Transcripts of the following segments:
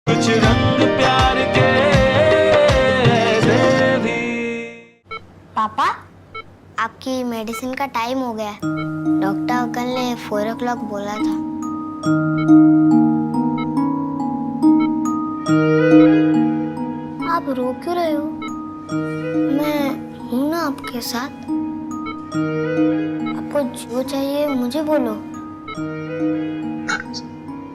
कुछ रंग प्यार के ऐसे भी। पापा, आपकी मेडिसिन का टाइम हो गया है। डॉक्टर अंकल ने 4 o'clock बोला था। आप रो क्यों रहे हो? मैं हूं ना आपके साथ। आपको जो चाहिए मुझे बोलो।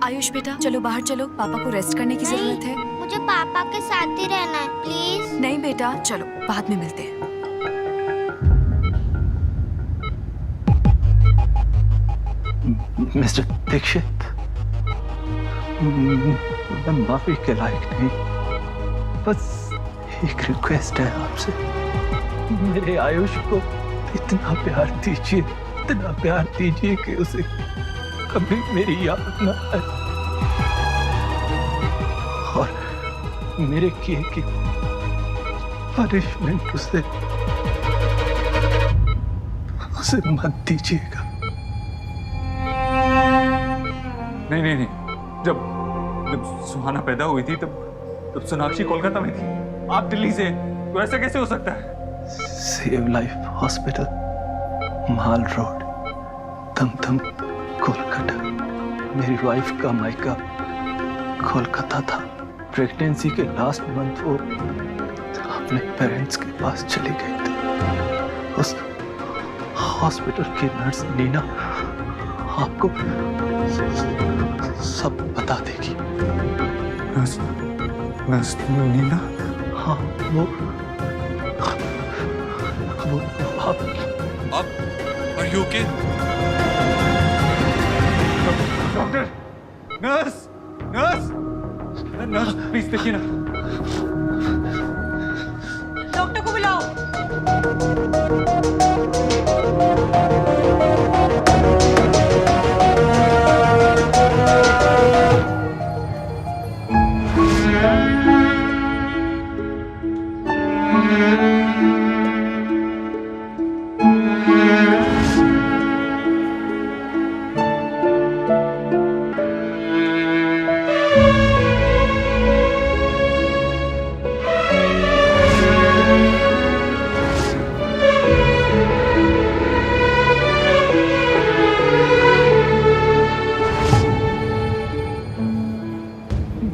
आयुष बेटा, चलो बाहर चलो, पापा को रेस्ट करने की जरूरत है। मुझे पापा के साथ ही रहना है, प्लीज। नहीं बेटा, चलो बाद में मिलते हैं। मिस्टर दीक्षित, मैं माफी के लायक नहीं, बस एक रिक्वेस्ट है आपसे। मेरे आयुष को इतना प्यार दीजिए, इतना प्यार दीजिए कि उसे कभी मेरी याद न आए और मेरे किए की पनिशमेंट उसे मत दीजिएगा। नहीं नहीं नहीं, जब सुहाना पैदा हुई थी तब सोनाक्षी कोलकाता में थी, आप दिल्ली से, तो ऐसा कैसे हो सकता है? सेव लाइफ हॉस्पिटल, माल रोड, दमदम, कोलकाता। मेरी वाइफ का मायका कोलकाता था। प्रेगनेंसी के लास्ट मंथ वो अपने पेरेंट्स के पास चली गई थी। उस हॉस्पिटल की नर्स नीना आपको सब बता देगी। नर्स नीना? हाँ, वो आप Are you okay? Doctor, nurse, nurse, nurse please देखिए ना। डॉक्टर को बुलाओ।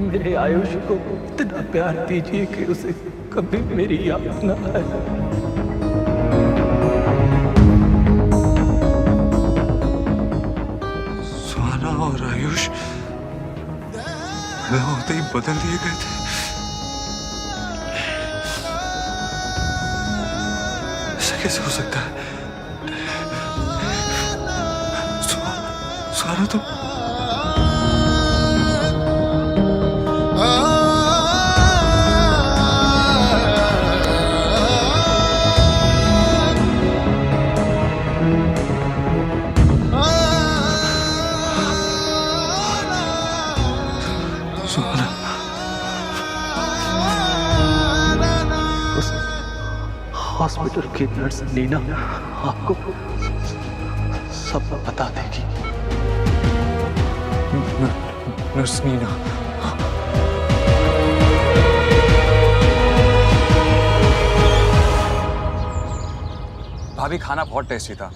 मेरे आयुष को इतना प्यार दीजिए कि उसे कभी मेरी याद न आए। सुहाना और आयुष पैदा होते ही बदल दिए गए थे। ऐसा कैसे हो सकता है? सुहाना तो उस हॉस्पिटल की नर्स नीना आपको सब बता देगी। नर्स नीना? भाभी खाना बहुत टेस्टी था,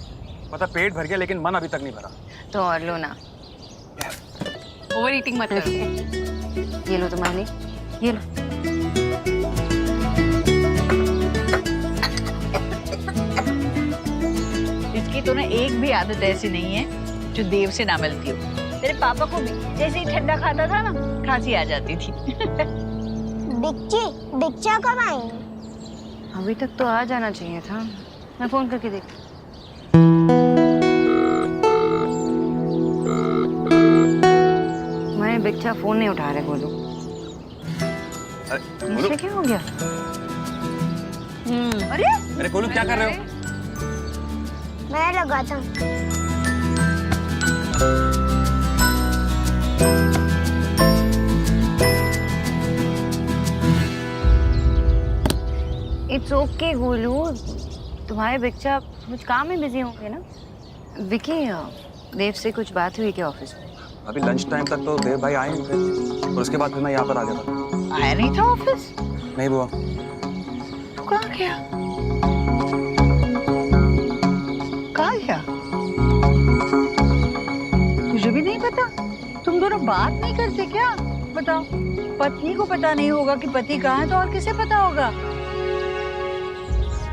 मतलब पेट भर गया लेकिन मन अभी तक नहीं भरा। तो और लो ना, ओवर ईटिंग मत करो। ये लो तुम्हारे लिए, ये लो। इसकी तो ना एक भी आदत ऐसी नहीं है जो देव से ना मिलती हो। तेरे पापा को भी जैसे ही ठंडा खाता था ना, खांसी आ जाती थी। दीक्षा कब आएंगे? अभी तक तो आ जाना चाहिए था, मैं फोन करके देखती। मैं बिच्छा फोन नहीं उठा रहे, बोलो। इससे क्या हो गया? अरे गोलू क्या कर रहे हो? मैं लगाता हूँ। इट्स ओके गोलू, तुम्हारे बच्चा कुछ काम में बिजी होंगे ना। विकी, देव से कुछ बात हुई क्या ऑफिस में? अभी लंच टाइम तक तो देव भाई आए नहीं थे और उसके बाद फिर मैं यहाँ पर आ गया था। आया नहीं था ऑफिस? नहीं बुआ। तू कहाँ गया? कहाँ गया? मुझे भी नहीं पता। तुम दोनों बात नहीं करते क्या? बताओ, पत्नी को पता नहीं होगा कि पति कहाँ है तो और किसे पता होगा?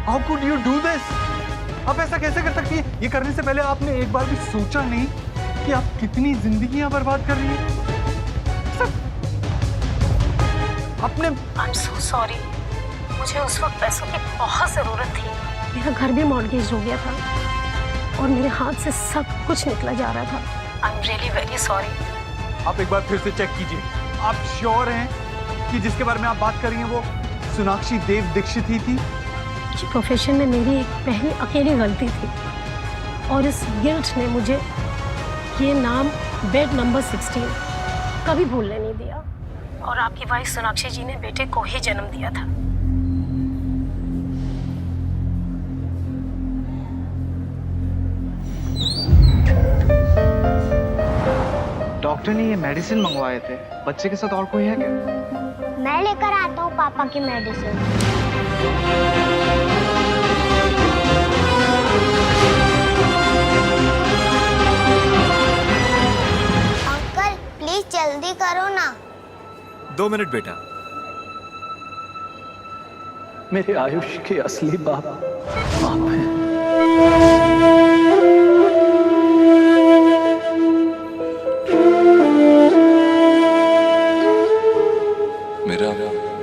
How could you do this? आप ऐसा कैसे कर सकती है? ये करने से पहले आपने एक बार भी सोचा नहीं कि आप कितनी जिंदगियां बर्बाद कर रही हैं? आपने I'm so sorry. मुझे उस वक्त पैसों की बहुत जरूरत थी। मेरा घर भी मॉर्गेज हो गया था और मेरे हाथ से सब कुछ निकला जा रहा था। I'm really very sorry. आप एक बार फिर से चेक कीजिए। आप श्योर हैं कि जिसके बारे में आप बात कर रही हैं वो सोनाक्षी देव दीक्षित ही थी? ये प्रोफेशन में मेरी एक पहली अकेली गलती थी और इस गिल्ट ने मुझे ये नाम बेड नंबर 16 कभी भूलने नहीं दिया। और आपकी वाइफ सोनाक्षी जी ने बेटे को ही जन्म दिया था। डॉक्टर ने ये मेडिसिन मंगवाए थे। बच्चे के साथ और कोई है क्या? मैं लेकर आता हूँ पापा की मेडिसिन। अंकल प्लीज जल्दी करो ना। 2 मिनट बेटा। मेरे आयुष के असली बाप आप हैं। मेरा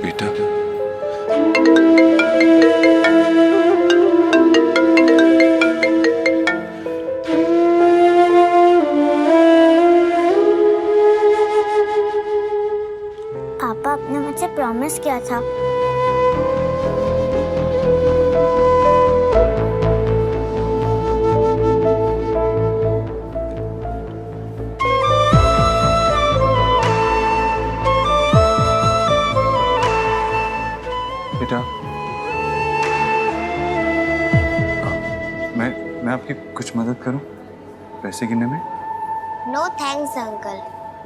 बेटा। पापा आपने मुझसे प्रॉमिस किया था। बेटा, मैं आपकी कुछ मदद करूं पैसे गिनने में? नो थैंक्स अंकल,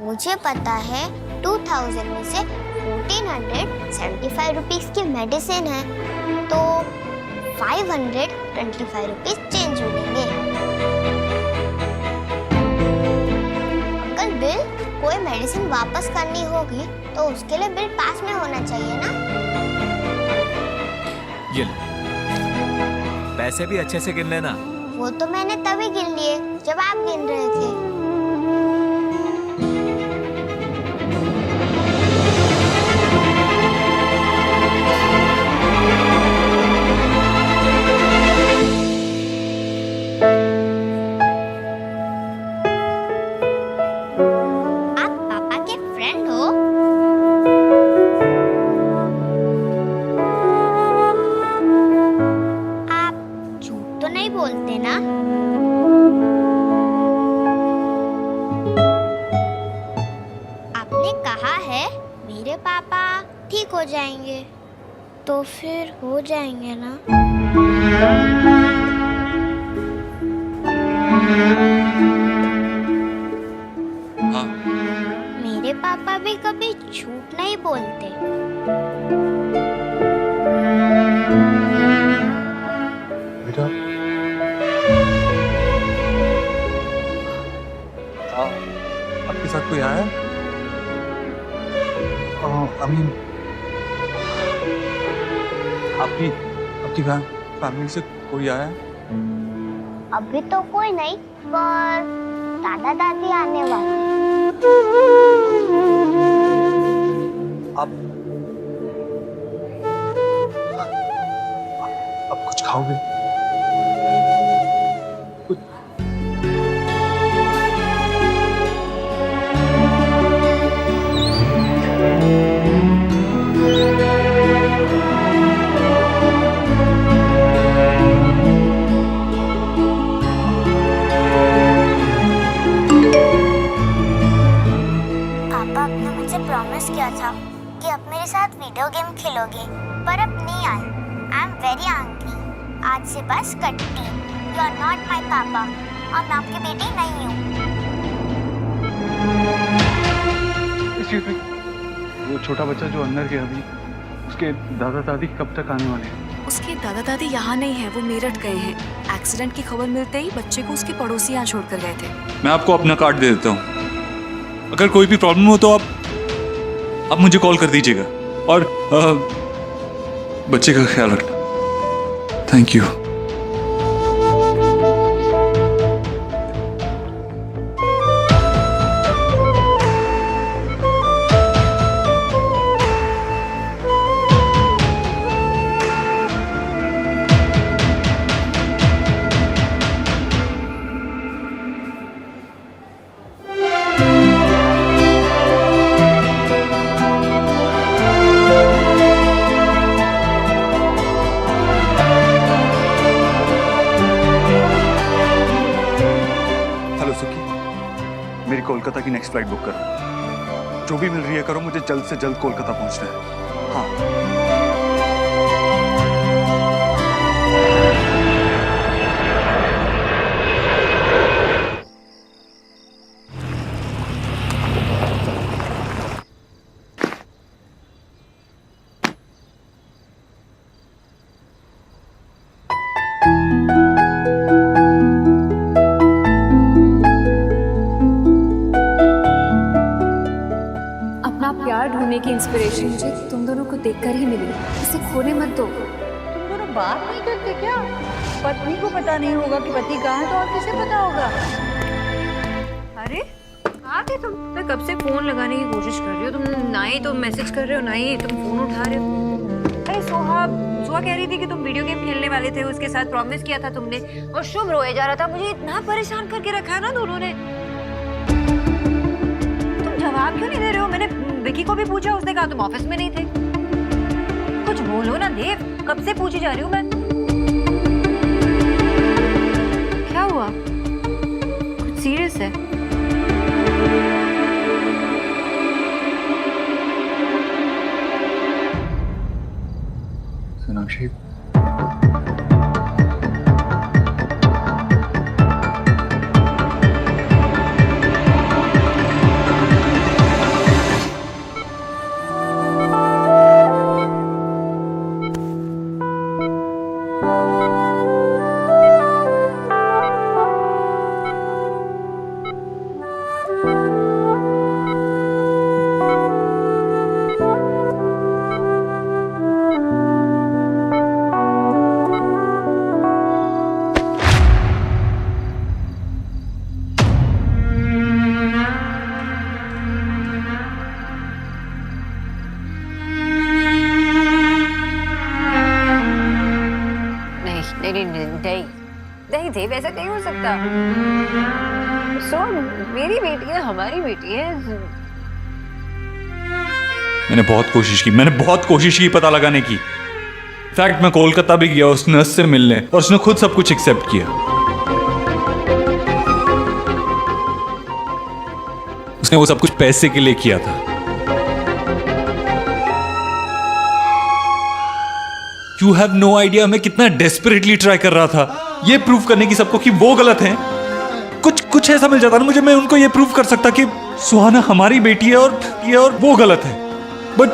मुझे पता है 2000 में से 1475 रुपीस की मेडिसिन है तो 525 रुपीस चेंज मिलेंगे। अंकल बिल कोई मेडिसिन वापस करनी होगी तो उसके लिए बिल पास में होना चाहिए ना। ये ले, पैसे भी अच्छे से गिन लेना। वो तो मैंने तभी गिन लिए जब आप गिन रहे थे। आप पापा के फ्रेंड हो? आप झूठ तो नहीं बोलते ना? आपने कहा है मेरे पापा ठीक हो जाएंगे तो फिर हो जाएंगे ना? हाँ। मेरे पापा भी कभी झूठ नहीं बोलते। बेटा, आपके साथ कोई आया? अमीन, आपकी फैमिली से कोई आया? अभी तो कोई नहीं, पर दादा दादी आने वाले। आप कुछ खाओगे? पापा आपने मुझे प्रॉमिस किया था कि आप मेरे साथ वीडियो गेम खेलोगे, पर अब नहीं आए। I am very angry. आज से बस कट्टी। यू आर नॉट माई पापा और मैं आपकी बेटी नहीं हूँ। Excuse me, वो छोटा बच्चा जो अंदर गया अभी, उसके दादा दादी कब तक आने वाले हैं? उसके दादा दादी यहाँ नहीं है, वो मेरठ गए हैं। एक्सीडेंट की खबर मिलते ही बच्चे को उसके पड़ोसी यहाँ छोड़कर गए थे। मैं आपको अपना कार्ड दे देता हूँ, अगर कोई भी प्रॉब्लम हो तो आप मुझे कॉल कर दीजिएगा, और बच्चे का ख्याल रखना। Thank you. हेलो सुखी, मेरी कोलकाता की नेक्स्ट फ्लाइट बुक करो। जो भी मिल रही है करो, मुझे जल्द से जल्द कोलकाता पहुंचना है। हाँ। अपना प्यार ढूंढने की इंस्पिरेशन मुझे तुम दोनों को देखकर ही मिली। इसे खोने मत दो। तुम दोनों बात नहीं करते क्या? पत्नी को पता नहीं होगा कि पति कहाँ है तो और किसे पता होगा? अरे कहाँ थे तुम? मैं कब से फोन लगाने की कोशिश कर रही हो, तुम ना ही तुम मैसेज कर रहे हो ना ही तुम फोन उठा रहे हो। अरे सोहा कह रही थी कि तुम वीडियो गेम खेलने वाले थे, उसके साथ प्रॉमिस किया था तुमने, और शुभ रोए जा रहा था। मुझे इतना परेशान करके रखा है ना दोनों ने। तुम जवाब क्यों नहीं दे रहे हो? मैंने विकी को भी पूछा, उसने कहा तुम ऑफिस में नहीं थे। कुछ बोलो ना देव, कब से पूछी जा रही हूँ मैं। क्या हुआ? कुछ सीरियस है? सोनाक्षी, नहीं देव, ऐसा नहीं हो सकता। मेरी बेटी है, हमारी बेटी है। मैंने बहुत कोशिश की पता लगाने की। इनफैक्ट मैं कोलकाता भी गया उस नर्स से मिलने, और उसने खुद सब कुछ एक्सेप्ट किया। उसने वो सब कुछ पैसे के लिए किया था। You have no idea मैं कितना डेस्परेटली ट्राई कर रहा था ये प्रूव करने की सबको कि वो गलत हैं। कुछ ऐसा मिल जाता ना मुझे, मैं उनको ये प्रूव कर सकता कि सुहाना हमारी बेटी है और वो गलत है। बट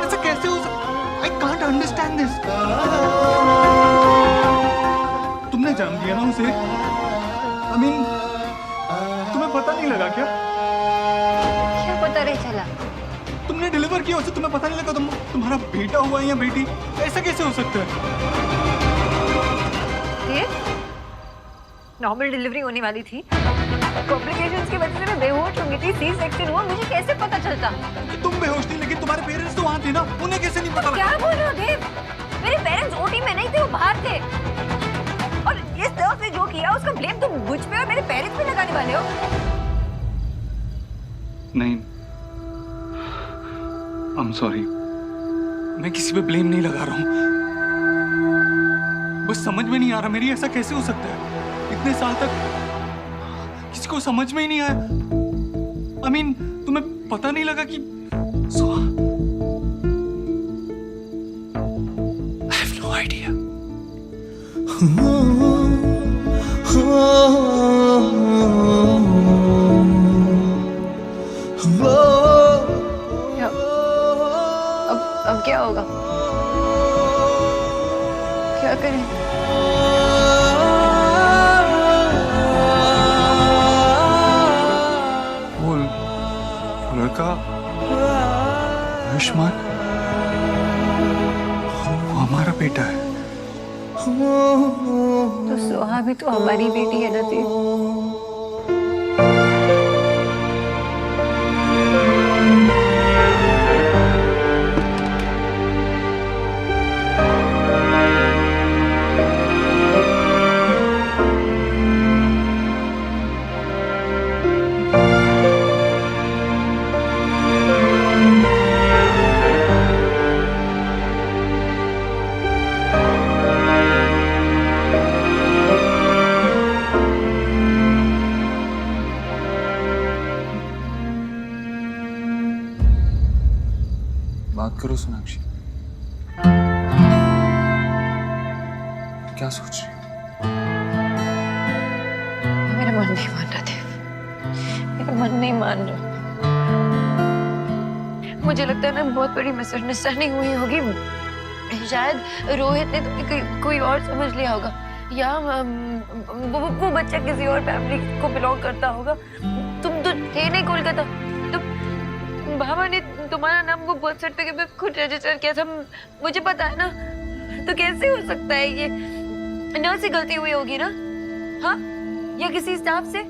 ऐसा कैसे हो सकता? I can't understand this. तुमने जन्म दिया ना उसे? I mean, तुम्हें पता नहीं लगा क्या? क्या पता नहीं चला? तुमने डिलीवर किया उसे, तुम्हें पता नहीं लगा तुम्हारा बेटा हुआ है या बेटी? ऐसा कैसे हो सकता है? नॉर्मल डिलीवरी होने वाली थी, कॉम्प्लिकेशंस की वजह से मैं बेहोश हो गई थी, सी सेक्शन हुआ, मुझे कैसे पता चलता? तुम बेहोश थी लेकिन तुम्हारे पेरेंट्स तो वहाँ थे ना, उन्हें कैसे नहीं पता लगा? क्या बोल रहे हो देव? मेरे पेरेंट्स ओटी में नहीं थे, वो बाहर थे। और इस तरह से जो किया उसका ब्लेम तुम मुझ पे और मेरे पेरेंट्स पे लगाने वाले हो? नहीं, I'm sorry. मैं किसी पे ब्लेम नहीं लगा रहा हूँ, बस समझ में नहीं आ रहा मेरी ऐसा कैसे हो सकता है? इतने साल तक किसी को समझ में ही नहीं आया। I mean, तुम्हें पता नहीं लगा कि I have no idea. क्या होगा? क्या करें? वो लड़का आयुष्मान, वो हमारा बेटा है। तो सोहा भी तो हमारी बेटी है ना देव। बात करो सोनाक्षी, क्या सोच रही हो? मेरा मन नहीं मान रहा देव, मेरा मन नहीं मान रहा। मुझे लगता है ना बहुत बड़ी मिसअंडरस्टैंडिंग हुई होगी। शायद रोहित ने तो कोई और समझ लिया होगा, या वो बच्चा किसी और फैमिली को बिलोंग करता होगा। तुम तो थे नहीं कोलकाता, तुम बाबा ने तुम्हारा नाम वो बर्थ सर्टिफिकेट पे खुद रजिस्टर किया था, मुझे पता है ना। तो कैसे हो सकता है ये? नर्स से गलती हुई होगी ना? हाँ, या किसी स्टाफ से?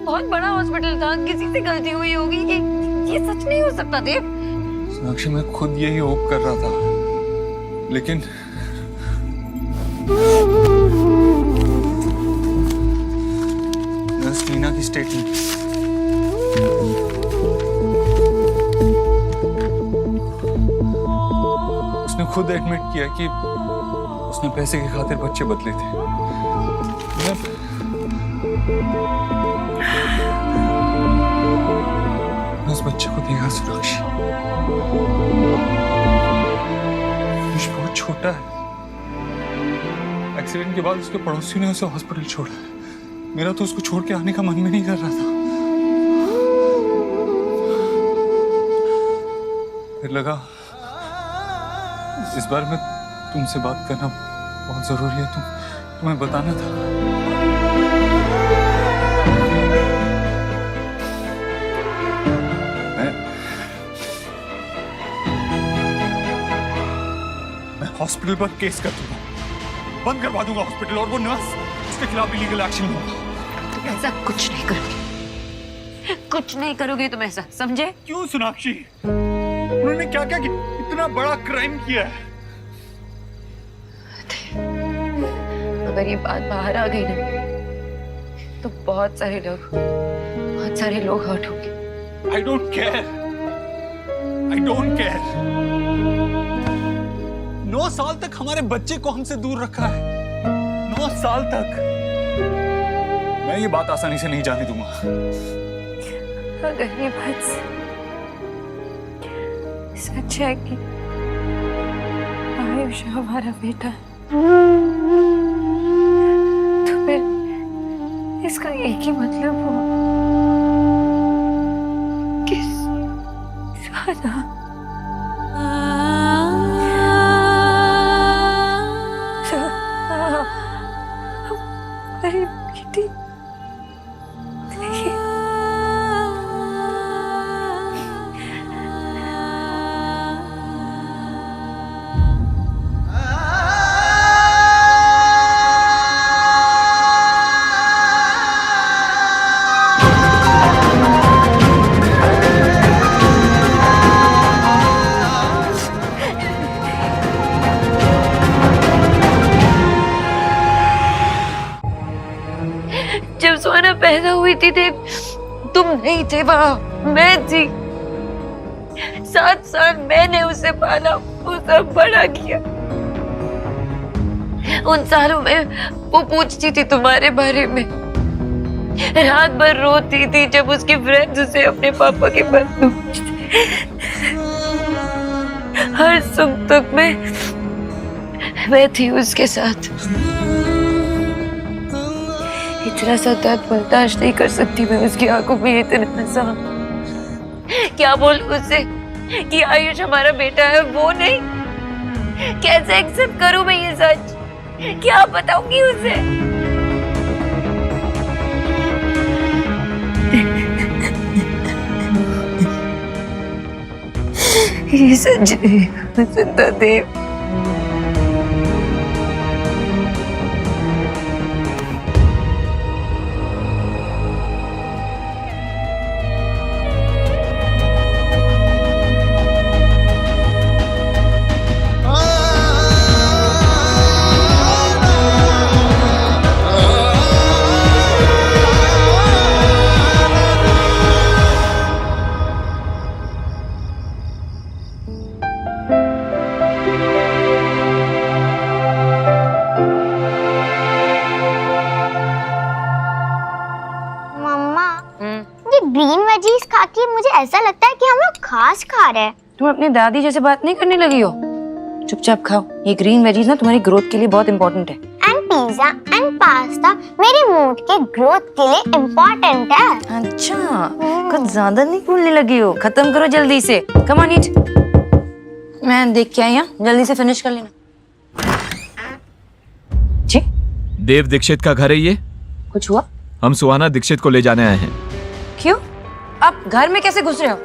बहुत बड़ा हॉस्पिटल था, किसी से गलती हुई होगी। ये सच नहीं हो सकता देव। सोनाक्षी, मैं खुद यही होप कर रहा था, लेकिन नर्स नीना की स्टेटमेंट, उसने खुद एडमिट किया कि उसने पैसे की खातिर बच्चे बदले थे। मैं उस बच्चे को देखा सोनाक्षी, बहुत छोटा है। एक्सीडेंट के बाद उसके पड़ोसी ने उसे हॉस्पिटल छोड़ा। मेरा तो उसको छोड़ के आने का मन भी नहीं कर रहा था। फिर लगा इस बार में तुमसे बात करना बहुत जरूरी है, तुम्हें बताना था। मैं हॉस्पिटल पर केस कर दूंगा, बंद करवा दूंगा हॉस्पिटल, और वो नर्स, उसके खिलाफ लीगल एक्शन होगा। तुम ऐसा कुछ नहीं करोगे, कुछ नहीं करोगे तुम ऐसा, समझे? क्यों सोनाक्षी? उन्होंने क्या क्या इतना बड़ा क्राइम किया है? अगर ये बात बाहर आ गई ना, तो बहुत सारे लोग हर्ट होंगे। I don't care. I don't care. 9 साल तक हमारे बच्चे को हमसे दूर रखा है। 9 साल तक। मैं ये बात आसानी से नहीं जाने दूंगा। अगर ये बात सच है कि आयुष हमारा बेटा है, तो फिर इसका एक ही मतलब हुआ कि स्वाना हमारी बेटी जब सोना पैदा हुई थी तुम नहीं थे वहां, मैं थी। 7 साल मैंने उसे पाला, उसे बड़ा किया। उन सालों में वो पूछती थी तुम्हारे बारे में, रात भर रोती थी जब उसके फ्रेंड्स उसे अपने पापा के बारे में पूछते। हर सुख दुख में मैं थी उसके साथ। इतना सा दर्द बर्दाश्त नहीं कर सकती मैं उसकी आंखों में इतना सा। क्या बोल उसे, कि आयुष हमारा बेटा है, वो नहीं। कैसे एक्सेप्ट करूं मैं ये सच? क्या बताऊंगी उसे? ये सच है सुंदर देव। ग्रीन वेजीज खा के मुझे ऐसा लगता है कि हम लोग घास खा रहे हैं। तुम अपने दादी जैसे बात नहीं करने लगी हो? चुपचाप खाओ, ये ग्रीन वेजीज ना तुम्हारी ग्रोथ के लिए बहुत इंपॉर्टेंट है। एंड पिज्जा एंड पास्ता मेरे मूड के ग्रोथ के लिए इम्पोर्टेंट है। अच्छा, कुछ ज्यादा नहीं बोलने लगी हो? खत्म करो जल्दी से। कम ऑन ईट। मैं देख के आई हूं, जल्दी से फिनिश कर लेना। जी? देव दीक्षित का घर है ये? कुछ हुआ? हम सुहाना दीक्षित को ले जाने आए हैं। क्यों? आप घर में कैसे घुस रहे हो?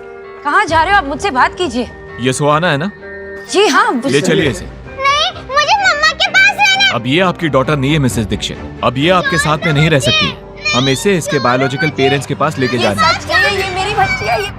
कहाँ जा रहे हो आप? मुझसे बात कीजिए। ये सुहाना है ना? जी हाँ। ले चलिए इसे। नहीं, मुझे मम्मा के पास रहना। अब ये आपकी डॉटर नहीं है मिसेस दीक्षित। अब ये आपके साथ में नहीं रह सकती। हम इसे इसके बायोलॉजिकल पेरेंट्स के पास लेके जाना है। ये मेरी बच्ची है। ये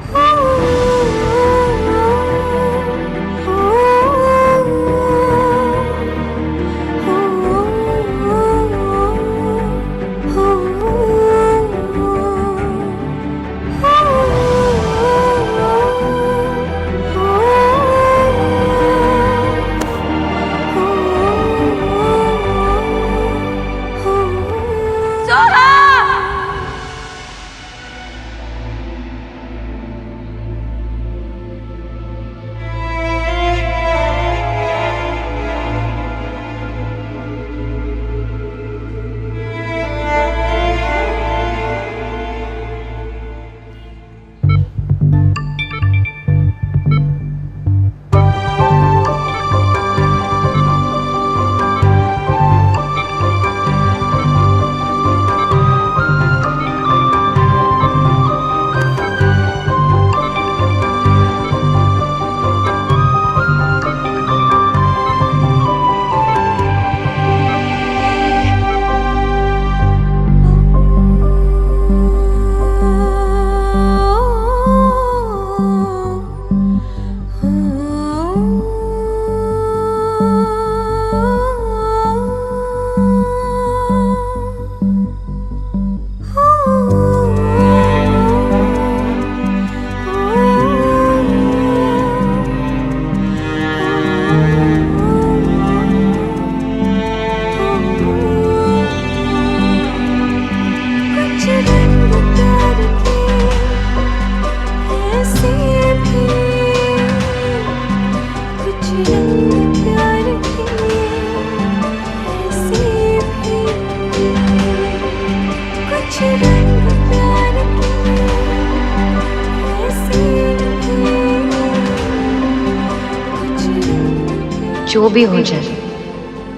जो भी हो जाए,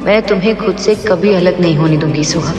मैं तुम्हें खुद से कभी अलग नहीं होने दूंगी सुहा।